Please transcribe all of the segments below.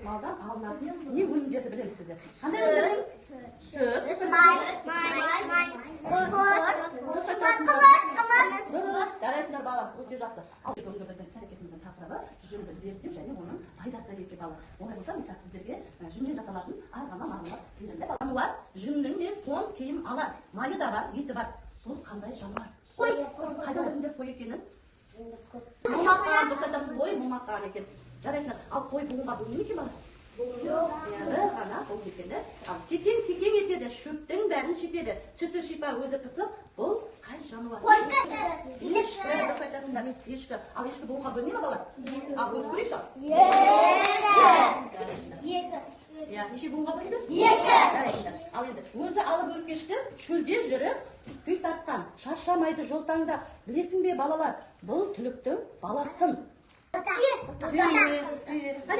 малдан алынатын не өнімдерді білеміз сіздер? Қандай өнімдер? Сүт, жарайсыңдар балам, өте жақсы. Ал бүгінгі біздің іс-әрекетіміздің тақырыбы жүнді зерттеу және оның пайдасы екен балалар. Олай болса мен сіздерге жүннен жасалатын аз ғана мағлұмат беремін. Жануар жүннен тон киім алады. Майы да бар, еті бар. Бұл қандай жануар? Қой. Қайдан білдіңдер қой екенін? Момаққан біз айтамыз, қой момаққан екен. Жарайсыңдар. Ал қой бұғынға бұл не екен бала? Бір ғана бұл екенді. Ал секең етеді, шөптің бәрін шетеді. Сүті шипа өзі пысып, бұл қай жануар? Ешкі. Біз айтасыңдар, ешкі. Ал ешкі бұғынға бөліне ма бала? Ал өзі көрейші ал? Неше бұғынға бөлінді? 2. Ал енді, өзі алып өркешті шөлде жүріп, күй тартқан, шаршамайды жолтаңдап. Білесің бе балалар, бұл түліктің баласын. Қайдан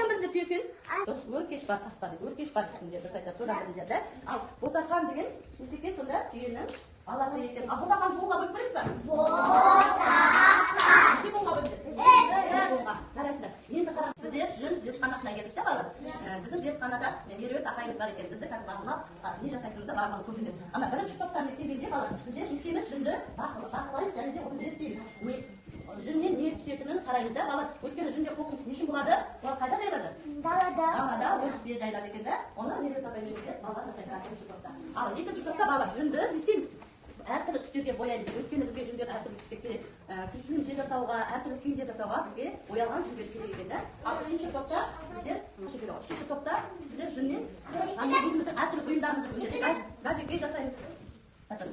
білді түйекен? Дұрыс, өркеш бар, тас бар, өркеш бар сізінде, дұрыс айтады, тура білдіңдер. Ал ботақан деген несекен сонда түйенің баласы екен. Ал ботақан бұғынға бөліп көресіз ба? Ботақан. Неше бұғынға бөлінді? 2. Жарайсыңдар. Енді қарап, біздер жүн зертханасына келдік те балалар. Біздің зертханада меруерт апайымыз бар екен. Бізді қазір бағынап не жасайтынымызды бармалы көрсетеді. Ана бірінші топтарына келгенде балалар, біздер не істейміз? Жүнді бақылаймыз және де оны зерттейміз. Жүннен не түсетінін қараймыз да балалар. Өйткені жүнде қоқыс нешін болады? Ол қайда жайылады? Далада өрісте жайылады екен да. Оны меруерт апайымыз балалар жасайды бірінші топта. Ал екінші топта балалар жүнді не істейміз? Әртүрлі түстерге бояймыз. Өйткені бізге жүндер әртүрлі түске керек. Киім жасауға, әртүрлі киімдер жасауға бізге боялған жүндер керек екен да. Ал үшінші топта біздер жүннен өзіміздің әртүрлі бұйымдарымызды өндіреді. Гаджетке жасаймыз.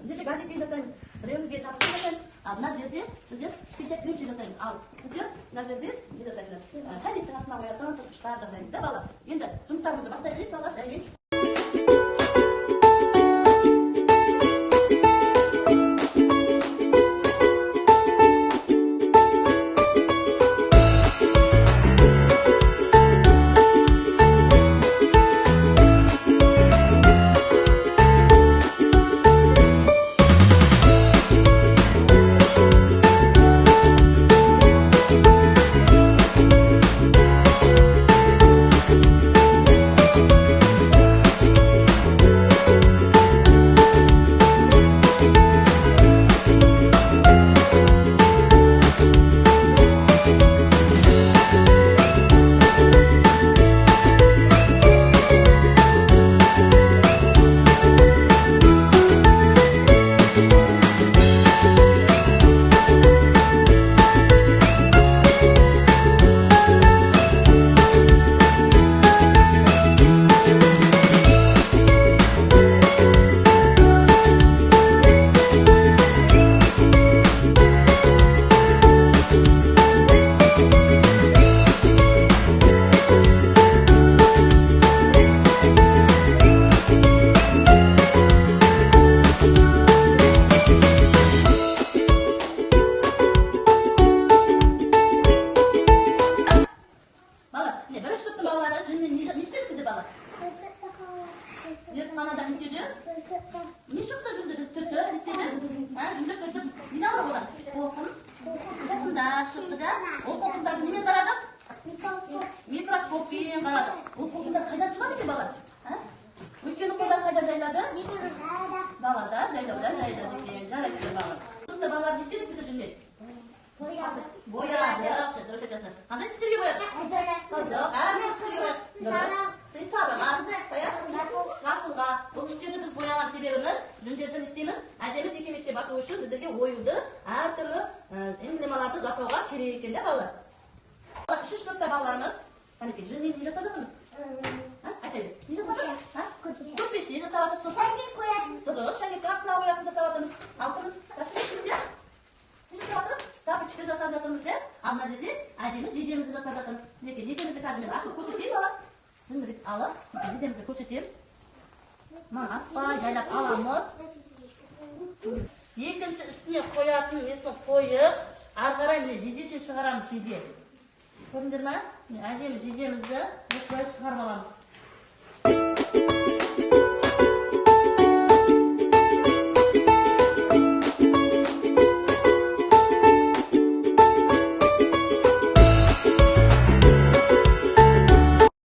Біздер гаджетке жасаймыз. Біреуімізге тапсырма жасаймыз. Ал мына жерде біздер кішкентай кремче жасаймыз. Ал сіздер мына жерде не жасайсыздар? Шәйнектің астына қоятын тұтқыштар жасаймыз да балалар. Енді жұмыстарымызды бастай берейік балалар. Зертханадан не істеді? Не шықты жүнді түті? Не істеді? Жүнді түті не алды одан? Қоқымдар шықты да. Ол қоқымдарды немен қарадық? Микроскоппен қарадық. Ол қоқымдар қайдан шығады екен балар? Өйткені қолдар қайда жайлады? Далада жайлауда жайлады екен. Жарайды балар. Шықты балар не істедік бізді жүнмен? Боядық. Дұрыс айтасыңдар. Қандай түстерге боядық? Қызық. Әрмен түстерге боядық. Сабыға, жасылға. Бұл түстерді біз бояған себебіміз жүндерді істейміз. Әдемі текеметше басу үшін біздерге оюды, әртүрлі эмблемаларды жасауға керек екен де балалар. Үшінші топта балаларымыз, қанекей, жүннен не жасадығымыз? Айтайын, не жасадық? Көрпеше жасаватыр, сосын дұрыс, және красына оятын жасаватырмыз. Алтын, красивесінде не жасаватырмыз? Тапочка жасап жатырмыз де, ал мына жерде әдемі жейдемізді жасап жатырмыз. Жейдемізді кәдімгі ашып көрсетейін балалар. Жүндерді алып, жейдемізді көрсетеміз. Мына аспай жайлап аламыз. Екінші үстіне қоятын несін қойып, арқарай міне жейдесін шығарамыз жейде. Көрдіңдер ме? Әдемі жейдемізді осылай шығарып аламыз.